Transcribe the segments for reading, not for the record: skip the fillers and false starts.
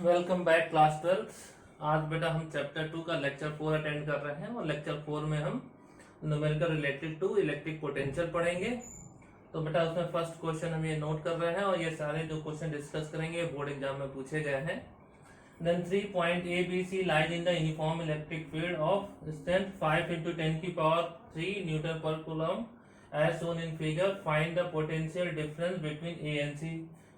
Welcome back class 12। आज बेटा हम चैप्टर 2 का लेक्चर 4 अटेंड कर रहे हैं और लेक्चर 4 में हम numerical related to electric potential पढ़ेंगे। तो बेटा उसमें फर्स्ट क्वेश्चन हम ये नोट कर रहे हैं और ये सारे जो क्वेश्चन डिस्कस करेंगे बोर्ड एग्जाम में पूछे गए हैं। Then 3 point A B C lies in the uniform electric field of strength 5 × 10⁻³ newton per coulomb as shown in figure. Find the potential difference between A and C.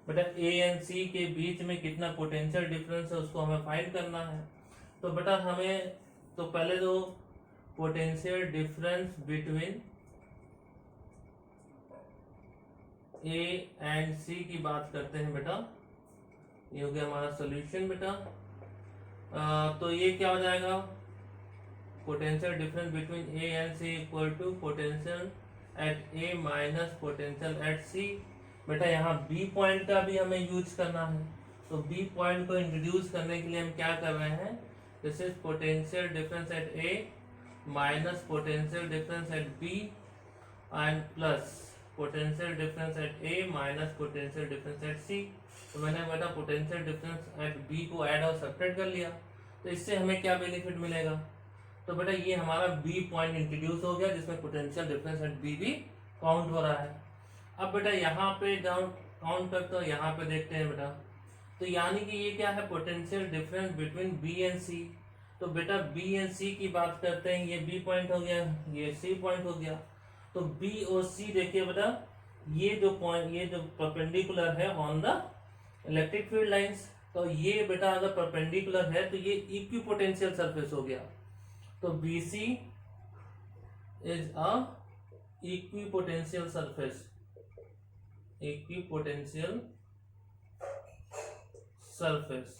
बेटा A and सी के बीच में कितना potential difference है उसको हमें find करना है। तो बेटा हमें तो पहले जो potential difference between A and C की बात करते हैं बेटा। ये हो गया हमारा सॉल्यूशन बेटा। तो ये क्या हो जाएगा, potential difference between A and C equal to potential at A minus potential at C. बेटा यहाँ बी पॉइंट का भी हमें यूज करना है, तो बी पॉइंट को इंट्रोड्यूस करने के लिए हम क्या कर रहे हैं, this is potential difference at A minus potential difference at B and plus potential difference at A minus potential difference at C. तो मैंने बेटा पोटेंशियल डिफरेंस एट बी को ऐड और सब्ट्रैक्ट कर लिया। तो इससे हमें क्या बेनिफिट मिलेगा, तो बेटा ये हमारा बी पॉइंट इंट्रोड्यूस हो गया जिसमें पोटेंशियल डिफरेंस एट बी भी काउंट हो रहा है। अब बेटा यहाँ पे डाउन काउंट करते हो, यहाँ पे देखते हैं बेटा। तो यानी कि ये क्या है, potential difference between B and C. तो बेटा बी एंड सी की बात करते हैं, ये बी पॉइंट हो गया, ये सी पॉइंट हो गया। तो बी और सी देखिए बेटा, ये जो पॉइंट, ये जो परपेंडिकुलर है on the electric field lines. तो ये बेटा अगर परपेंडिकुलर है तो ये इक्विपोटेंशियल सरफेस हो गया। तो B C is a equipotential surface, equipotential surface.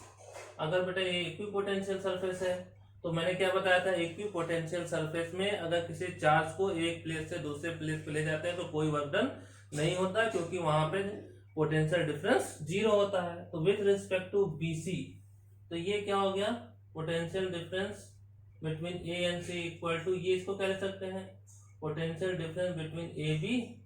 अगर बेटा ये इक्विपोटेंशियल सरफेस है तो मैंने क्या बताया था, इक्विपोटेंशियल सरफेस में अगर किसी चार्ज को एक प्लेस से दूसरे प्लेस पे ले जाते हैं तो कोई वर्क डन नहीं होता, क्योंकि वहां पे पोटेंशियल डिफरेंस जीरो होता है। तो with respect to B C, तो ये क्या हो गया, potential difference between A and C equal to, ये इसको कह सकते हैं potential difference between A B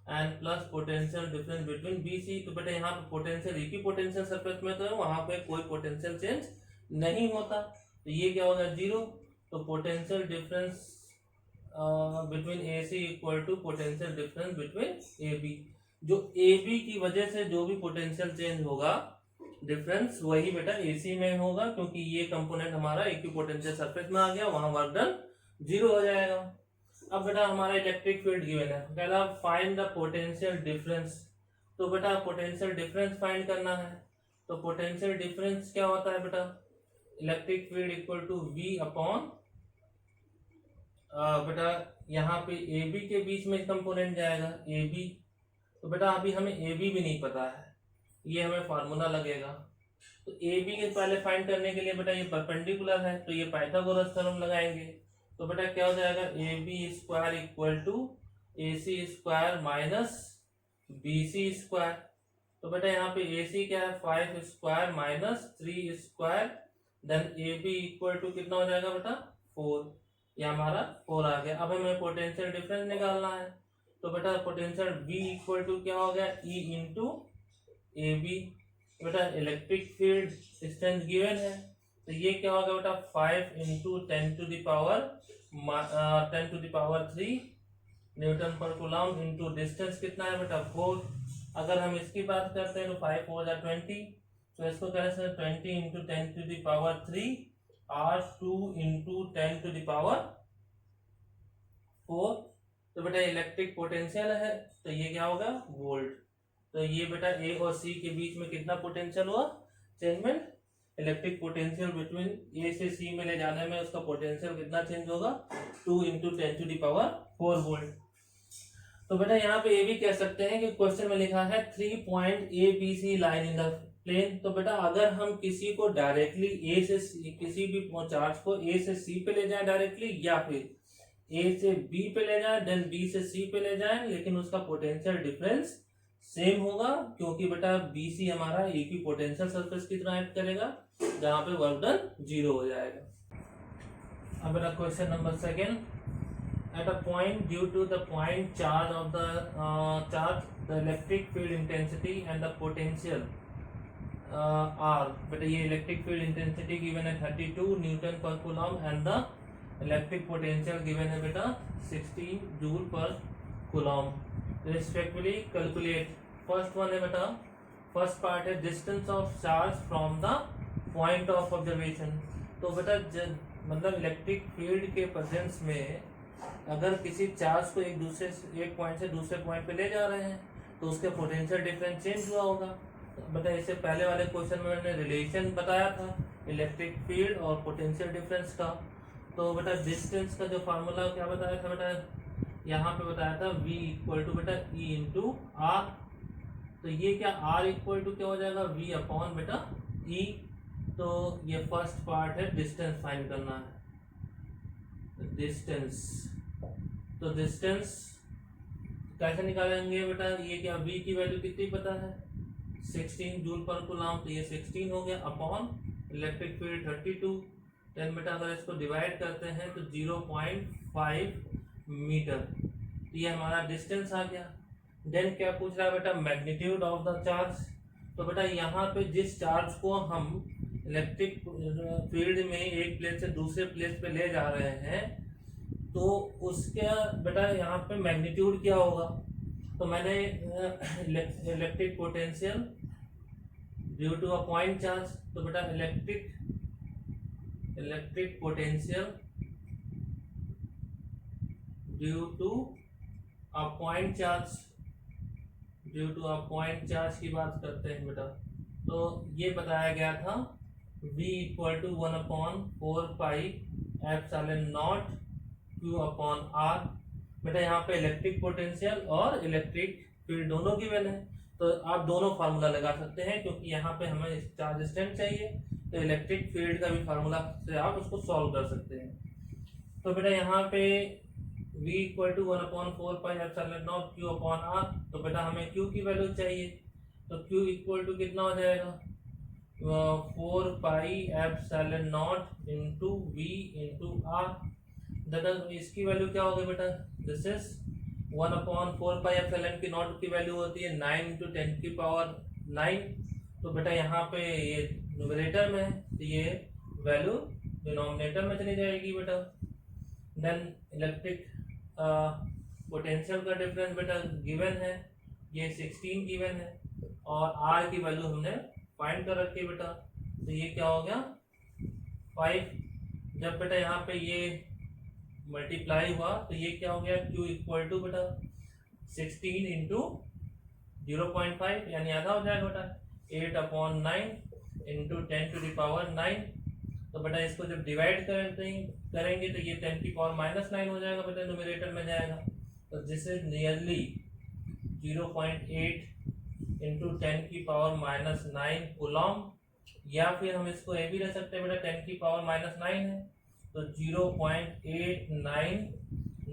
and plus potential difference between B C. तो बेटा यहाँ पे पोटेंशियल इक्विपोटेंशियल सरफेस में तो है, वहां पे कोई पोटेंशियल चेंज नहीं होता, तो ये क्या होगा, जीरो। तो potential difference between A C equal to potential difference between A B. जो ए बी की वजह से जो भी पोटेंशियल चेंज होगा डिफरेंस, वही बेटा ए सी में होगा, क्योंकि ये कंपोनेंट हमारा इक्विपोटेंशियल सरफेस में आ गया, वहां वर्क डन जीरो हो जाएगा। अब बेटा हमारा इलेक्ट्रिक फील्ड गिवन है, कहला फाइंड द पोटेंशियल डिफरेंस। तो बेटा पोटेंशियल डिफरेंस फाइंड करना है। तो पोटेंशियल डिफरेंस क्या होता है बेटा, electric field equal to V upon, बेटा यहाँ पे ए बी के बीच में कंपोनेंट जाएगा ए बी। तो बेटा अभी हमें ए बी भी नहीं पता है, ये हमें फार्मूला लगेगा। तो ए बी के पहले फाइंड करने के लिए बेटा ये परपेंडिकुलर है, तो ये पाइथागोरस थ्योरम लगाएंगे। तो बेटा क्या हो जाएगा, A B square equal to A C square minus B C square. तो बेटा यहाँ पे ए सी क्या है, 5 square minus 3 square, then A B equal to कितना हो जाएगा बेटा, 4। ये हमारा 4 आ गया। अब हमें पोटेंशियल डिफरेंस निकालना है। तो बेटा पोटेंशियल बी इक्वल टू क्या हो गया, ई इंटू ए बी। बेटा इलेक्ट्रिक फील्ड स्ट्रेंथ गिवन है, तो ये क्या होगा बेटा, 5 into 10⁻³ newton per coulomb into distance कितना है बेटा, 4। अगर हम इसकी बात करते हैं तो 5 4 जा 20, तो इसको कह सकते हैं 20 इंटू 10⁻³ और 2 इंटू 10⁻⁴। तो बेटा इलेक्ट्रिक पोटेंशियल है, तो ये क्या होगा, वोल्ट। तो ये बेटा ए और सी के बीच में कितना पोटेंशियल हुआ, चेंजमेंट। इलेक्ट्रिक पोटेंशियल बिटवीन ए से सी में ले जाने में उसका पोटेंशियल कितना चेंज होगा, 2 इंटू 10⁴ वोल्ट। तो बेटा यहाँ पे ये भी कह सकते हैं कि क्वेश्चन में लिखा है 3 point A B C line in the plane. तो बेटा अगर हम किसी को डायरेक्टली ए से किसी भी चार्ज को ए से सी पे ले जाएं डायरेक्टली, या फिर ए से बी पे ले जाएं, देन बी से सी पे ले जाएं, लेकिन उसका पोटेंशियल डिफरेंस सेम होगा, क्योंकि बेटा बी सी हमारा एक ही पोटेंशियल सरफेस की तरह एक्ट करेगा, जहां पे वर्क डन जीरो हो जाएगा। अब बेटा question number 2, at a point due to the point charge of the electric field intensity and the potential are, बेटा ये इलेक्ट्रिक फील्ड इंटेंसिटी गिवन है 32 Newton per coulomb and the electric potential given है बेटा 16 joule पर coulomb. Respectively calculate. First one है बेटा, first part है distance of charge from the point of observation. तो बेटा मतलब इलेक्ट्रिक फील्ड के प्रेजेंस में अगर किसी चार्ज को एक पॉइंट से दूसरे पॉइंट पे ले जा रहे हैं तो उसके पोटेंशियल डिफरेंस चेंज हुआ होगा। बेटा इससे पहले वाले क्वेश्चन में मैंने रिलेशन बताया था इलेक्ट्रिक फील्ड और पोटेंशियल डिफरेंस का। तो बेटा डिस्टेंस का जो फार्मूला क्या बताया था बेटा, यहाँ पे बताया था v इक्वल टू बेटा e इंटू आर। तो ये क्या r इक्वल टू क्या हो जाएगा v अपॉन बेटा e। तो ये फर्स्ट पार्ट है, डिस्टेंस फाइंड करना है, डिस्टेंस। तो डिस्टेंस कैसे निकालेंगे बेटा, ये क्या v की वैल्यू कितनी पता है 16 जूल पर कूलम, तो ये 16 हो गया अपॉन इलेक्ट्रिक फील्ड 32। देन बेटा अगर इसको डिवाइड करते हैं तो 0.5 मीटर, तो ये हमारा डिस्टेंस आ गया। देन क्या पूछ रहा है बेटा, मैग्नीट्यूड ऑफ द चार्ज। तो बेटा यहाँ पे जिस चार्ज को हम इलेक्ट्रिक फील्ड में एक प्लेस से दूसरे प्लेस पे ले जा रहे हैं तो उसका बेटा यहाँ पे मैग्नीट्यूड क्या होगा। तो मैंने electric potential due to a point charge, तो बेटा electric potential due to a point charge, due to a point charge की बात करते हैं बेटा। तो ये बताया गया था v equal to 1/4πε0 q upon r। बेटा यहाँ पे इलेक्ट्रिक पोटेंशियल और इलेक्ट्रिक फील्ड दोनों गिवन है, तो आप दोनों फार्मूला लगा सकते हैं क्योंकि यहाँ पे हमें चार्ज स्ट्रेंथ चाहिए, तो इलेक्ट्रिक फील्ड का भी फार्मूला से आप उसको सॉल्व कर सकते हैं। तो बेटा यहाँ पे v equal to 1/4πε0 q upon r, तो बेटा हमें q की वैल्यू चाहिए, तो q इक्वल टू कितना हो जाएगा 4πε0 इंटू v इंटू r। इसकी वैल्यू क्या होगी बेटा, दिस इज 1/4πε की नॉट की वैल्यू होती है 9 इंटू 10 की पावर 9। तो बेटा यहाँ पे ये न्यूमरेटर में है तो ये वैल्यू डिनोमिनेटर में चली जाएगी बेटा। देन इलेक्ट्रिक पोटेंशियल का डिफरेंस बेटा गिवन है, ये 16 गिवन है और r की वैल्यू हमने फाइंड कर रखी है बेटा। तो ये क्या हो गया 5। जब बेटा यहाँ पे ये मल्टीप्लाई हुआ तो ये क्या हो गया q इक्वल टू बेटा 16 इंटू 0.5 यानी आधा हो जाएगा बेटा 8/9 इंटू 10 टू द पावर 9। तो बेटा इसको जब डिवाइड करेंगे तो ये 10 की पावर -9 हो जाएगा बेटा, न्यूमरेटर में जाएगा। तो दिस इज नियरली 0.8 इंटू 10 की पावर -9 कूलम, या फिर हम इसको ये भी रख सकते हैं बेटा 10 की पावर -9 है तो 0.89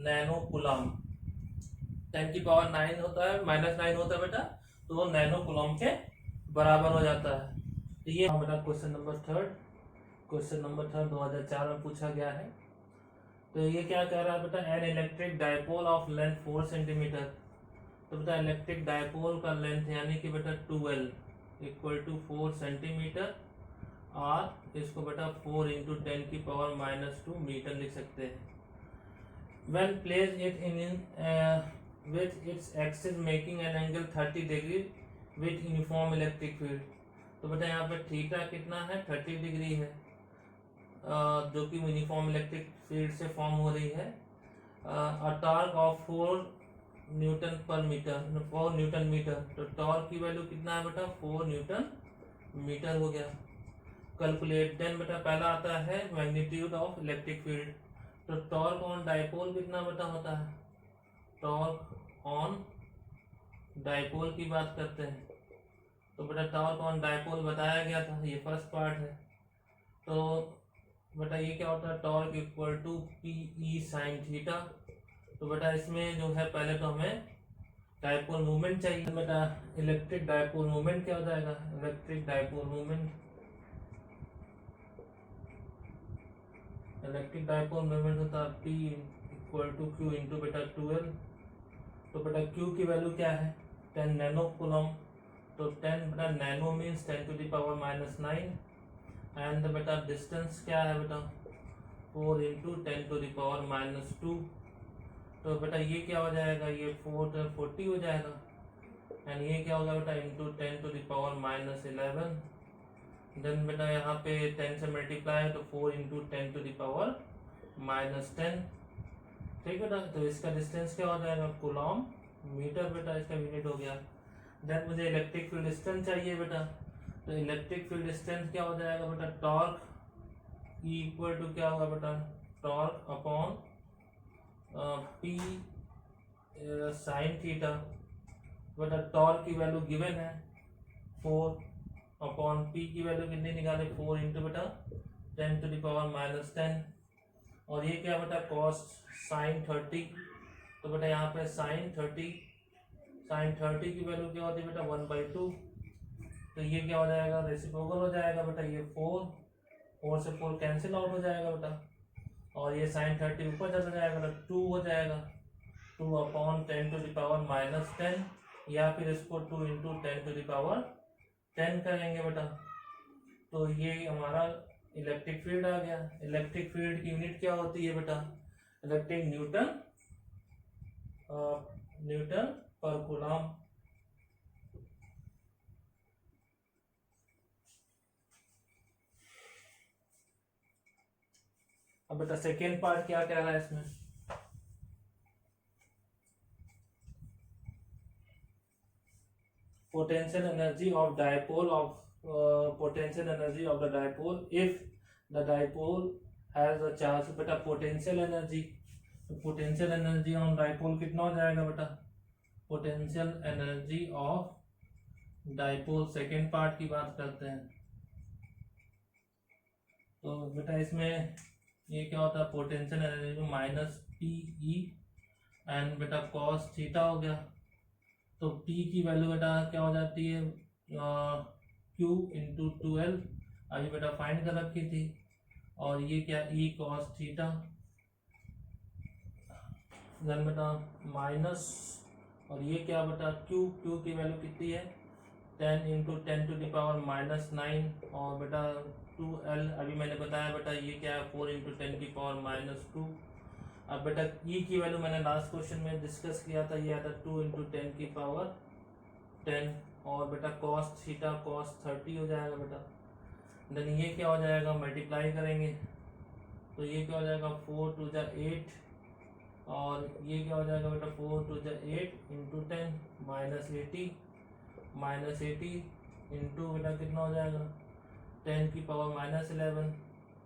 नैनो कूलम। 10 की पावर 9 होता है -9 होता है बेटा, तो नैनो कूलम के बराबर हो जाता है। तो ये बेटा क्वेश्चन नंबर 3 2004 में पूछा गया है। तो ये क्या कह रहा है बेटा, an electric dipole of length 4 centimetre. तो बेटा इलेक्ट्रिक डायपोल का लेंथ यानी कि बेटा 12 इक्वल टू 4 सेंटीमीटर और इसको बेटा 4 इंटू 10 की पावर -2 मीटर लिख सकते हैं। When place it in with its axis making an angle 30 degree with uniform electric field. तो बेटा यहाँ पे थीटा कितना है 30 डिग्री है, जो कि यूनिफॉर्म इलेक्ट्रिक फील्ड से फॉर्म हो रही है। अ टॉर्क ऑफ 4 न्यूटन पर मीटर, 4 न्यूटन मीटर। तो टॉर्क की वैल्यू कितना है बेटा 4 न्यूटन मीटर हो गया। कैलकुलेट। देन बेटा पहला आता है मैग्नीट्यूड ऑफ इलेक्ट्रिक फील्ड। तो टॉर्क ऑन डायपोल कितना बेटा होता है, टॉर्क ऑन डायपोल की बात करते हैं। तो बेटा टॉर्क ऑन डायपोल बताया गया था, ये फर्स्ट पार्ट है। तो बेटा ये क्या होता है, torque equal to PE sine theta. तो बेटा इसमें जो है पहले तो हमें डायपोल मूवमेंट चाहिए बेटा। इलेक्ट्रिक डायपोल मूवमेंट क्या हो जाएगा, इलेक्ट्रिक डायपोल मूवमेंट होता है P equal to Q into बेटा 12। तो बेटा Q की वैल्यू क्या है 10 नैनो कूलम तो 10 बेटा नैनो मीन्स 10⁻⁻⁹, एंड बेटा डिस्टेंस क्या है बेटा 4 × 10⁻⁻²। तो बेटा ये क्या हो जाएगा, ये 40 हो जाएगा, एंड ये क्या होगा बेटा इंटू 10⁻⁻11। देन बेटा यहाँ पे 10 से मल्टीप्लाई है तो 4 × 10⁻⁻10। ठीक बेटा, तो इसका डिस्टेंस क्या हो जाएगा कूलॉम मीटर बेटा, इसका यूनिट हो गया। देन मुझे इलेक्ट्रिक फील्ड डिस्टेंस चाहिए बेटा, तो इलेक्ट्रिक फील्ड डिस्टेंस क्या हो जाएगा बेटा टॉर्क इक्वल टू क्या होगा बेटा torque upon P sine theta. बेटा टॉर्क की वैल्यू गिवन है 4 अपॉन P की वैल्यू कितनी निकाले 4 इंटू बेटा 10⁻⁻10, और ये क्या बेटा कॉस साइन 30। तो बेटा यहाँ पे साइन 30 की वैल्यू क्या होती है बेटा 1/2। तो ये क्या हो जाएगा रेसिप्रोकल हो जाएगा बेटा, ये 4 से 4 कैंसिल आउट हो जाएगा बेटा, और ये साइन 30 ऊपर चला जाएगा बेटा 2 हो जाएगा 2 अपॉन 10⁻⁻10, या फिर इसको 2 × 10⁻10 करेंगे बेटा। तो ये हमारा इलेक्ट्रिक फील्ड आ गया। इलेक्ट्रिक फील्ड की यूनिट क्या होती है बेटा इलेक्ट्रिक न्यूटन पर कूलम। अब बेटा सेकेंड पार्ट क्या कह रहा है इसमें, potential energy of the dipole if the dipole has a charge। बेटा पोटेंशियल एनर्जी ऑन डाइपोल कितना हो जाएगा बेटा, potential energy of dipole second part की बात करते हैं। तो बेटा इसमें ये क्या होता है पोटेंशियल एनर्जी -PE एंड बेटा कॉस थीटा हो गया। तो P की वैल्यू बेटा क्या हो जाती है Q × 2L, अभी बेटा फाइंड कर रखी थी, और ये क्या E cos थीटा, देन बेटा माइनस, और ये क्या बेटा Q की वैल्यू कितनी है 10 × 10⁻⁻9, और बेटा 2L अभी मैंने बताया बेटा ये क्या है 4 × 10⁻²। अब बेटा E की वैल्यू मैंने लास्ट क्वेश्चन में डिस्कस किया था, ये आता 2 × 10⁻10, और बेटा cos थीटा cos 30 हो जाएगा बेटा। देन ये क्या हो जाएगा मल्टीप्लाई करेंगे तो ये क्या हो जाएगा 4 × 2 = 8, और ये क्या हो जाएगा बेटा 4 × 2 = 8 × 10 -80 इंटू बेटा कितना हो जाएगा 10⁻−11,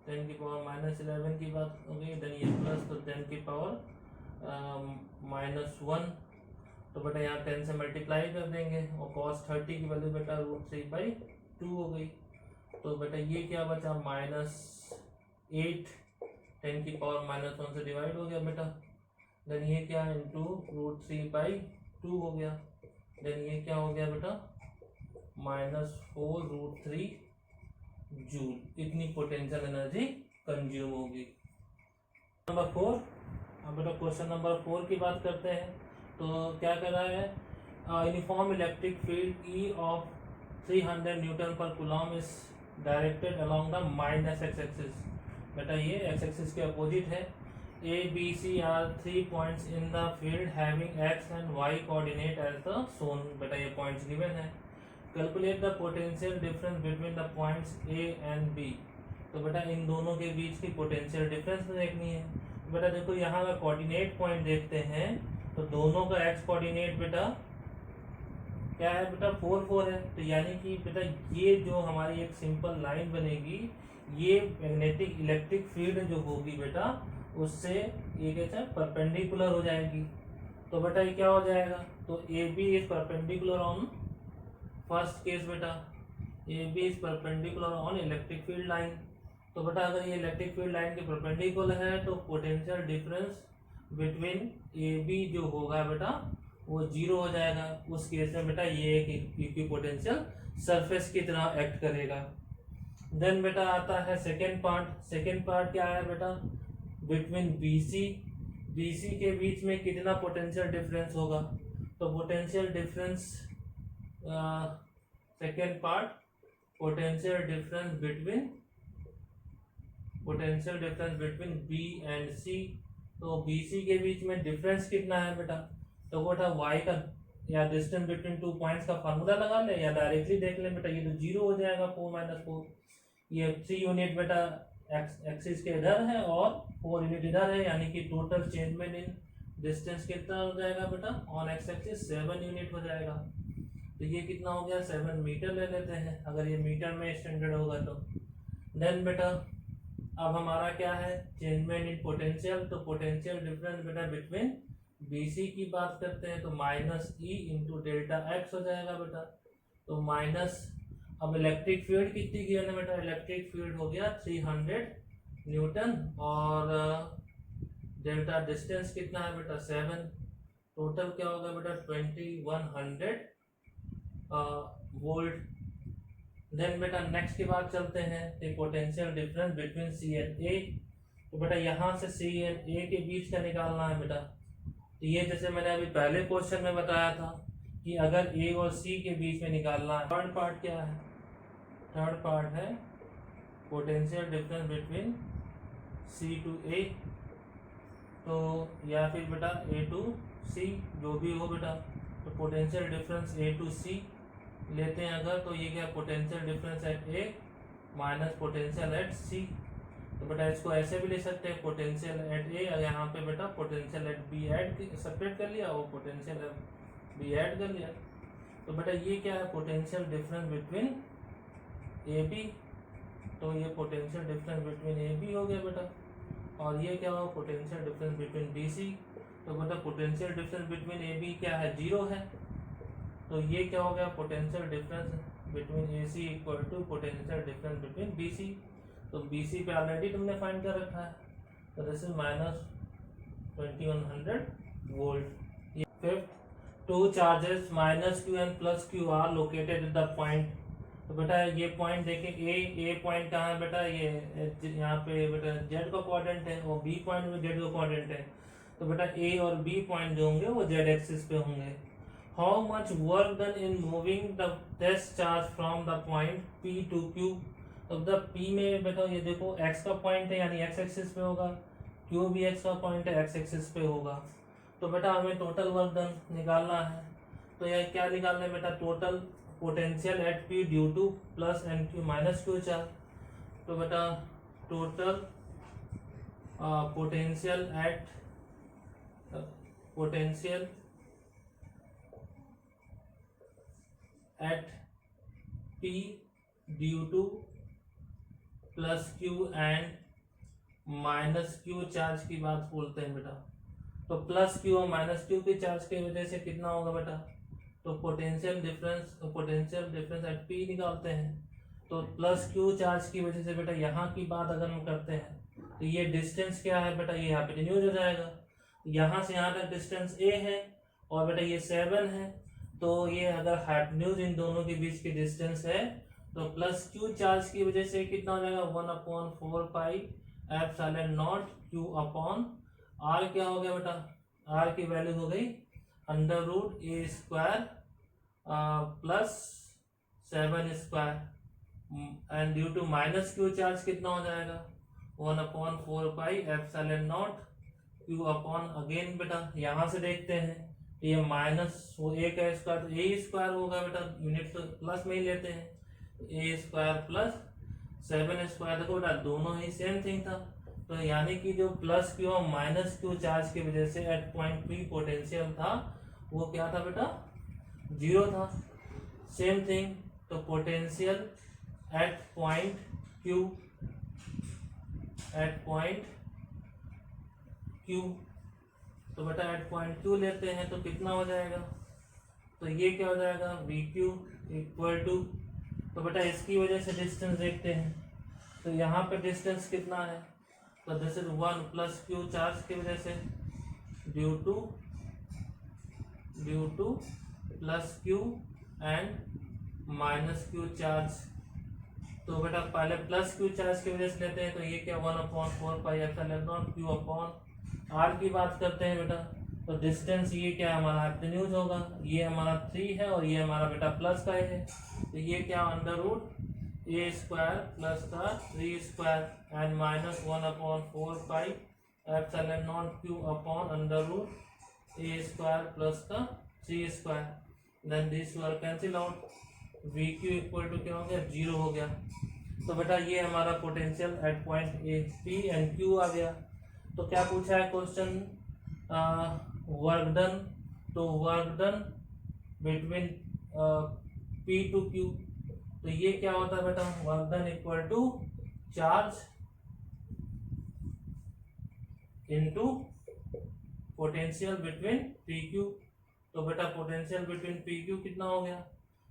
10⁻−11 की बात हो गई। देन ये प्लस तो 10⁻−1, तो बेटा यहाँ 10 से मल्टीप्लाई कर देंगे, और cos 30 की वैल्यू बेटा √3/2 हो गई। तो बेटा ये क्या बचा -8 10⁻−1 से डिवाइड हो गया बेटा, देन ये क्या इंटू √3/2 हो गया, देन ये क्या हो गया बेटा -4√3 जूल, इतनी पोटेंशियल एनर्जी कंज्यूम होगी। नंबर 4, अब बेटा क्वेश्चन नंबर 4 की बात करते हैं। तो क्या कर रहा है uniform electric field E of 300 newton per coulomb is directed along the -x axis. बेटा ये x एक्सिस के अपोजिट है। A, B, C are 3 points in the field having x and y coordinate as the shown। बेटा ये points given है। Calculate the potential difference between the points A and B। तो बेटा इन दोनों के बीच की पोटेंशियल डिफरेंस देखनी है। बेटा देखो यहाँ का कोऑर्डिनेट पॉइंट देखते हैं, तो दोनों का x कोऑर्डिनेट बेटा क्या है बेटा 4 4 है। तो यानी कि बेटा ये जो हमारी एक सिंपल लाइन बनेगी, ये मैग्नेटिक इलेक्ट्रिक फील्ड जो होगी बेटा उससे ये कैसे परपेंडिकुलर हो जाएगी। तो बेटा ये क्या हो जाएगा, तो A B is perpendicular on first case बेटा, A B is perpendicular on electric field line. तो बेटा अगर ये इलेक्ट्रिक फील्ड लाइन के परपेंडिकुलर है तो potential difference between A B जो होगा बेटा वो 0 हो जाएगा। उस केस में बेटा ये एक इक्विपोटेंशियल सरफेस की तरह एक्ट करेगा। देन बेटा आता है सेकेंड पार्ट क्या है बेटा बिटवीन BC के बीच में कितना पोटेंशियल डिफरेंस होगा। तो potential difference second part potential difference between B and C. तो बी सी के बीच में डिफरेंस कितना है बेटा, तो बेटा वाई का या डिस्टेंस बिटवीन टू पॉइंट्स का फार्मूला लगा ले या डायरेक्टली देख ले बेटा। ये तो 0 हो जाएगा 4 - 4। ये 3 यूनिट बेटा एक्सिस के इधर है और 4 यूनिट इधर है, यानी कि टोटल चेंजमेंट इन डिस्टेंस कितना हो जाएगा बेटा ऑन एक्स एक्सिस 7 यूनिट हो जाएगा। तो ये कितना हो गया 7 मीटर ले लेते हैं, अगर ये मीटर में स्टैंडर्ड होगा तो। देन बेटा अब हमारा क्या है चेंजमेंट इन पोटेंशियल, तो पोटेंशियल डिफरेंस बेटा बिटवीन BC की बात करते हैं तो -E इंटू डेल्टा एक्स हो जाएगा बेटा। तो माइनस, अब इलेक्ट्रिक फील्ड कितनी गिवन है बेटा, इलेक्ट्रिक फील्ड हो गया 300 न्यूटन और डेल्टा डिस्टेंस कितना है बेटा 7, टोटल क्या होगा बेटा 2100 वोल्ट। देन बेटा नेक्स्ट की बात चलते हैं potential difference between C and A। तो बेटा यहाँ से C एंड A के बीच का निकालना है बेटा। तो ये जैसे मैंने अभी पहले क्वेश्चन में बताया था कि अगर A और C के बीच में निकालना है। थर्ड पार्ट क्या है, थर्ड पार्ट है potential difference between C to A, तो या फिर बेटा A टू C जो भी हो बेटा। तो potential difference A to C लेते हैं अगर, तो ये क्या potential difference at A minus potential at C। तो बेटा इसको ऐसे भी ले सकते हैं पोटेंशियल एट A और यहाँ पे बेटा potential at B add separate कर लिया और पोटेंशियल एट B ऐड कर लिया। तो बेटा ये क्या है पोटेंशियल डिफरेंस बिटवीन AB, तो ये पोटेंशियल डिफरेंस बिटवीन AB हो गया बेटा। और ये क्या होगा पोटेंशियल डिफरेंस बिटवीन BC। तो बेटा पोटेंशियल डिफरेंस बिटवीन AB क्या है 0 है, तो ये क्या हो गया potential difference between AC equal to potential difference between BC। तो BC पे ऑलरेडी तुमने फाइंड कर रखा है, तो this is -2100 volt. Fifth, two charges -Q and +Q are located at the point. तो बेटा ये पॉइंट देखें ए पॉइंट कहाँ है बेटा, ये यहाँ पे बेटा Z का क्वाड्रेंट है और B पॉइंट में Z का क्वाड्रेंट है। तो बेटा A और B पॉइंट जो होंगे वो Z एक्सिस पे होंगे। How much work done in moving the test charge from the point P to Q। तो द P में बेटा ये देखो X का पॉइंट है यानी X एक्सिस पे होगा, Q भी X का पॉइंट है X एक्सिस पे होगा। तो बेटा हमें टोटल वर्क डन निकालना है। तो यह क्या निकालना है बेटा total potential at P due two plus and Q minus Q charge. तो बेटा total potential at P due two plus Q and minus Q charge की बात बोलते हैं बेटा। तो प्लस Q और माइनस Q की चार्ज की वजह से कितना होगा बेटा, तो पोटेंशियल डिफरेंस एट P निकालते हैं। तो प्लस Q चार्ज की वजह से बेटा यहाँ की बात अगर हम करते हैं तो ये डिस्टेंस क्या है बेटा, ये हाइपोटेन्यूज हो जाएगा। यहाँ से यहाँ तक डिस्टेंस A है और बेटा ये 7 है, तो ये अगर हाइपोटेन्यूज इन दोनों के बीच की डिस्टेंस है तो प्लस Q चार्ज की वजह से कितना हो जाएगा 1/4 pi epsilon naught Q upon R। क्या हो गया बेटा, R की वैल्यू हो गई √A² plus 7 square and due to minus Q charge कितना हो जाएगा 1/4 pi epsilon naught Q upon, again बेटा यहाँ से देखते हैं तो ये माइनस वो A का स्क्वायर तो A² होगा बेटा, यूनिट तो प्लस में ही लेते हैं, A² प्लस 7² देखो बेटा दोनों ही सेम थिंग था। तो यानी कि जो प्लस Q और माइनस Q चार्ज की वजह से एट पॉइंट P पोटेंशियल था वो क्या था बेटा 0 था। सेम थिंग, तो पोटेंशियल एट पॉइंट Q तो बेटा एट पॉइंट Q लेते हैं तो कितना हो जाएगा, तो ये क्या हो जाएगा VQ इक्वल टू, तो बेटा इसकी वजह से डिस्टेंस देखते हैं तो यहाँ पे डिस्टेंस कितना है, तो this is 1 plus Q charge की वजह से due two plus Q and minus Q charge. तो बेटा पहले प्लस Q चार्ज की वजह से लेते हैं तो ये क्या 1/4 pi epsilon naught Q upon R की बात करते हैं बेटा। तो डिस्टेंस ये क्या हमारा हाइपोटेन्यूज होगा, ये हमारा 3 है और ये हमारा बेटा प्लस का है तो ये क्या under root A square plus का 3 square and minus 1/4 pi epsilon naught Q upon under root A square plus का 3 square, then this were cancel out, V Q equal to क्या हो गया 0 हो गया। तो बेटा ये हमारा potential at point a P and Q आ गया। तो क्या पूछा है क्वेश्चन, वर्क डन, तो work done between P to Q, तो ये क्या होता है बेटा, work done equal to charge into potential between P Q. तो बेटा पोटेंशियल बिटवीन पी क्यू कितना हो गया,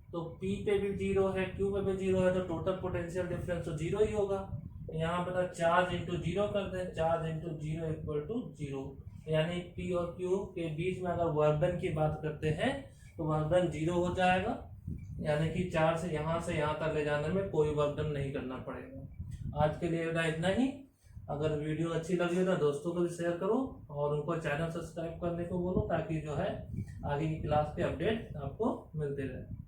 तो P पे भी 0 है, Q पे भी 0 है, तो टोटल पोटेंशियल डिफरेंस तो 0 ही होगा। यहाँ बेटा चार्ज इंटू 0 कर दें, चार्ज इंटू 0 इक्वल टू 0, यानी P और Q के बीच में अगर वर्क डन की बात करते हैं तो वर्क डन 0 हो जाएगा, यानी कि चार्ज से यहाँ तक ले जाने में कोई वर्क डन नहीं करना पड़ेगा। आज के लिए बेटा इतना ही। अगर वीडियो अच्छी लगी हो तो दोस्तों को भी शेयर करो और उनको चैनल सब्सक्राइब करने को बोलो, ताकि जो है आगे की क्लास के अपडेट आपको मिलते रहे।